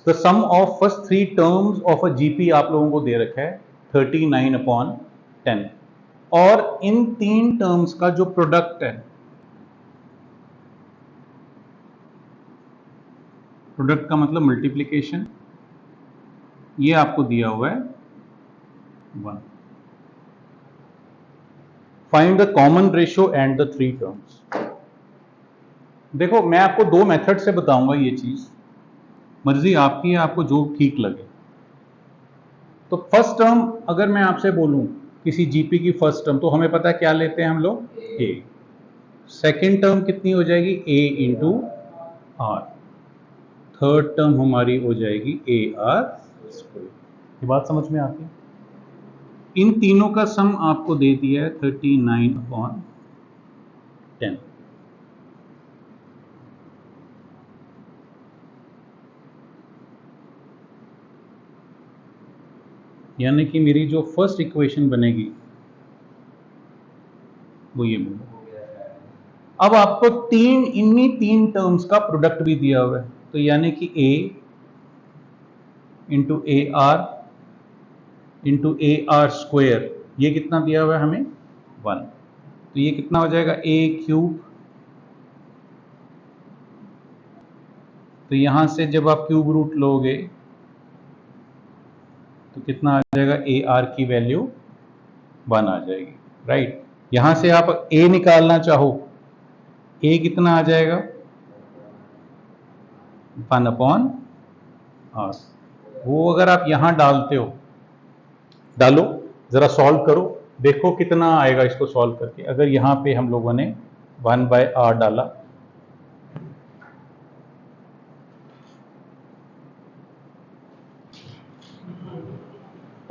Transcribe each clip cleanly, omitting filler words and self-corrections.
The sum of first 3 terms of a GP आप लोगों को दे रखा है 39/10, और इन 3 टर्म्स का जो प्रोडक्ट है, प्रोडक्ट का मतलब मल्टीप्लीकेशन, ये आपको दिया हुआ है 1. Find the common ratio and the 3 terms. देखो मैं आपको 2 मेथड से बताऊंगा ये चीज, मर्जी आपकी है, आपको जो ठीक लगे. तो फर्स्ट टर्म अगर मैं आपसे बोलूं किसी जीपी की फर्स्ट टर्म, तो हमें पता है क्या लेते हैं हम लोग, ए. सेकेंड टर्म कितनी हो जाएगी, ए इंटू आर. थर्ड टर्म हमारी हो जाएगी ए आर स्क्वायर. ये बात समझ में आती है? इन तीनों का सम आपको दे दिया है 39/10. यानी कि मेरी जो फर्स्ट इक्वेशन बनेगी वो ये बनेगी. अब आपको इन्हीं 3 टर्म्स का प्रोडक्ट भी दिया हुआ है, तो यानी कि a into A R into A R square, ये कितना दिया हुआ है हमें 1. तो ये कितना हो जाएगा a³. तो यहां से जब आप क्यूब रूट लोगे तो कितना आ जाएगा, ए आर की वैल्यू 1 आ जाएगी, राइट. यहां से आप a निकालना चाहो, a कितना आ जाएगा 1/r. वो अगर आप यहां डालते हो, डालो जरा सॉल्व करो, देखो कितना आएगा इसको सॉल्व करके. अगर यहां पे हम लोगों ने 1/r डाला,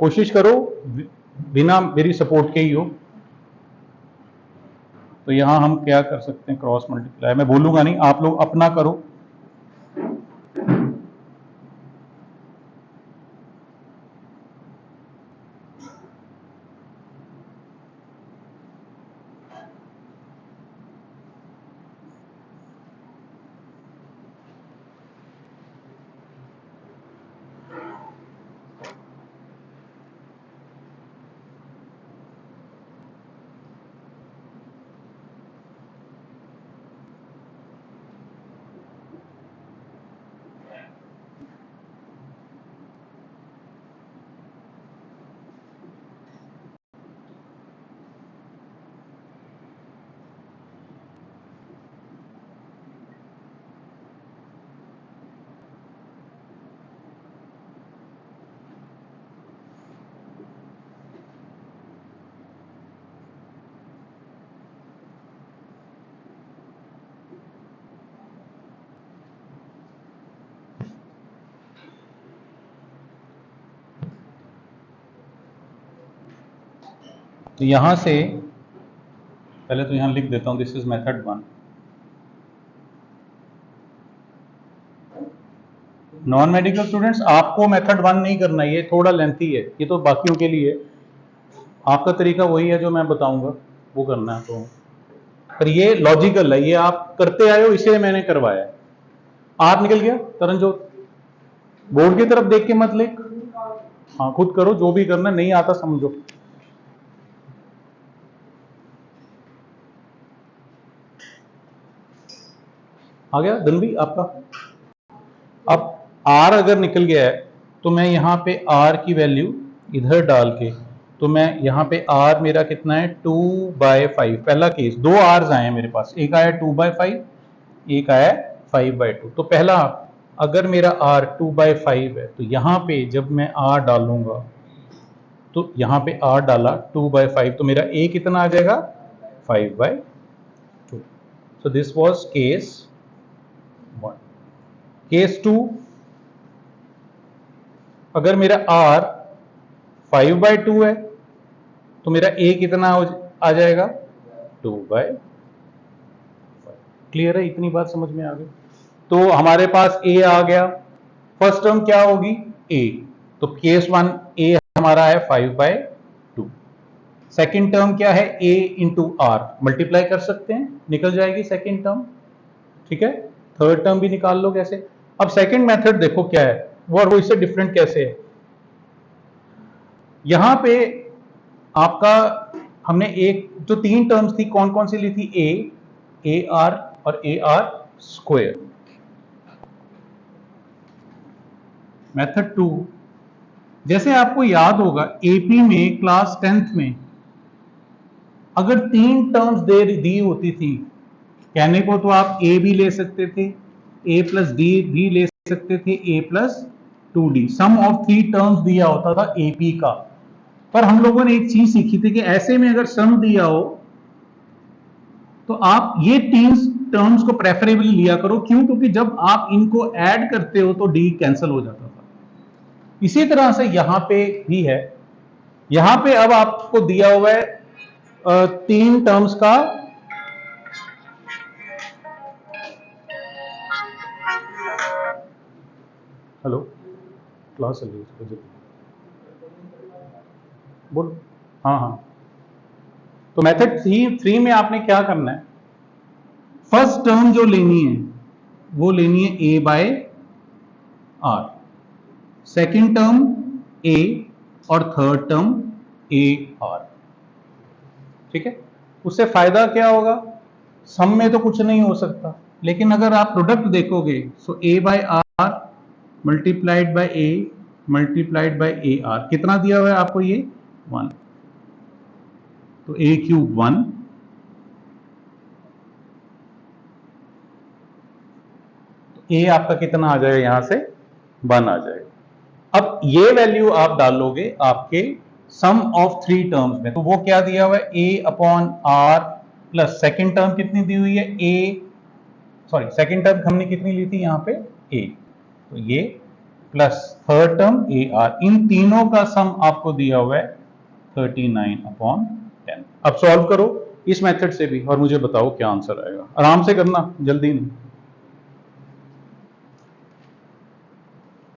कोशिश करो बिना मेरी सपोर्ट के ही हो. तो यहां हम क्या कर सकते हैं, क्रॉस मल्टीप्लाई, मैं बोलूंगा नहीं, आप लोग अपना करो. तो यहां से पहले तो यहां लिख देता हूं, this is method 1. Non medical students, आपको मेथड 1 नहीं करना, ये थोड़ा लेंथी है, ये तो बाकियों के लिए है. आपका तरीका वही है जो मैं बताऊंगा, वो करना है. तो पर ये लॉजिकल है, ये आप करते आए हो, इसलिए मैंने करवाया है. आप निकल गया तरनजोत, बोर्ड की तरफ देख के मत लिख, हाँ खुद करो, जो भी करना, नहीं आता समझो. आ गया धनवी आपका. अब r अगर निकल गया है तो मैं यहाँ पे r की वैल्यू इधर डाल के, तो मैं यहाँ पे r मेरा कितना है 2/5. पहला केस, 2 r's आए हैं मेरे पास, एक आया 2/5, एक आया 5/2. तो पहला, अगर मेरा r 2/5 है तो यहाँ पे जब मैं r डालूंगा, तो यहाँ पे r डाला 2/5, तो मेरा a कितना आ जाएगा 5/2. So this was case 1. Case 2, अगर मेरा r 5/2 है तो मेरा a कितना आ जाएगा 2/5. क्लियर है, इतनी बात समझ में आ गई. तो हमारे पास a आ गया. फर्स्ट टर्म क्या होगी, a. तो केस 1 a हमारा है 5/2. सेकेंड टर्म क्या है, a इंटू आर, मल्टीप्लाई कर सकते हैं, निकल जाएगी सेकेंड टर्म, ठीक है. थर्ड टर्म भी निकाल लो कैसे. अब सेकेंड मेथड देखो क्या है, वो इससे डिफरेंट कैसे है? यहां पे आपका हमने एक जो 3 टर्म्स थी कौन कौन सी ली थी? ए आर और ए आर स्क्वायर। मेथड 2, जैसे आपको याद होगा एपी में क्लास 10th में अगर 3 टर्म्स दी होती थी, कहने को तो आप ए भी ले सकते थे, ए प्लस डी भी ले सकते थे, a plus 2d, sum of 3 terms दिया होता था एपी का। पर हम लोगों ने एक चीज सीखी थी कि ऐसे में अगर सम दिया हो तो आप ये 3 टर्म्स को प्रेफरेबली लिया करो। क्यों? क्योंकि जब आप इनको ऐड करते हो तो डी कैंसिल हो जाता था। इसी तरह से यहां पे भी है। यहां पे अब आपको दिया हुआ है 3 टर्म्स का हेलो क्लास चल रही है, बोलो। हाँ हाँ, तो मेथड 3 में आपने क्या करना है? फर्स्ट टर्म जो लेनी है वो लेनी है ए बाय आर, सेकेंड टर्म ए और थर्ड टर्म ए आर। ठीक है, उससे फायदा क्या होगा? सम में तो कुछ नहीं हो सकता, लेकिन अगर आप प्रोडक्ट देखोगे so a by r multiplied by a multiplied by a r, कितना दिया हुआ है आपको? ये 1, तो ए क्यूब 1, ए आपका कितना आ जाएगा? यहां से 1 आ जाएगा। अब ये वैल्यू आप डालोगे आपके सम ऑफ 3 टर्म्स में, तो वो क्या दिया हुआ है? A upon r plus second term कितनी दी हुई है? ए, सॉरी सेकेंड टर्म हमने कितनी ली थी यहां पे? ए, तो ये plus third term a r, इन तीनों का सम आपको दिया हुआ है 39 अपॉन 10। अब सॉल्व करो इस मेथड से भी और मुझे बताओ क्या आंसर आएगा। आराम से करना, जल्दी नहीं।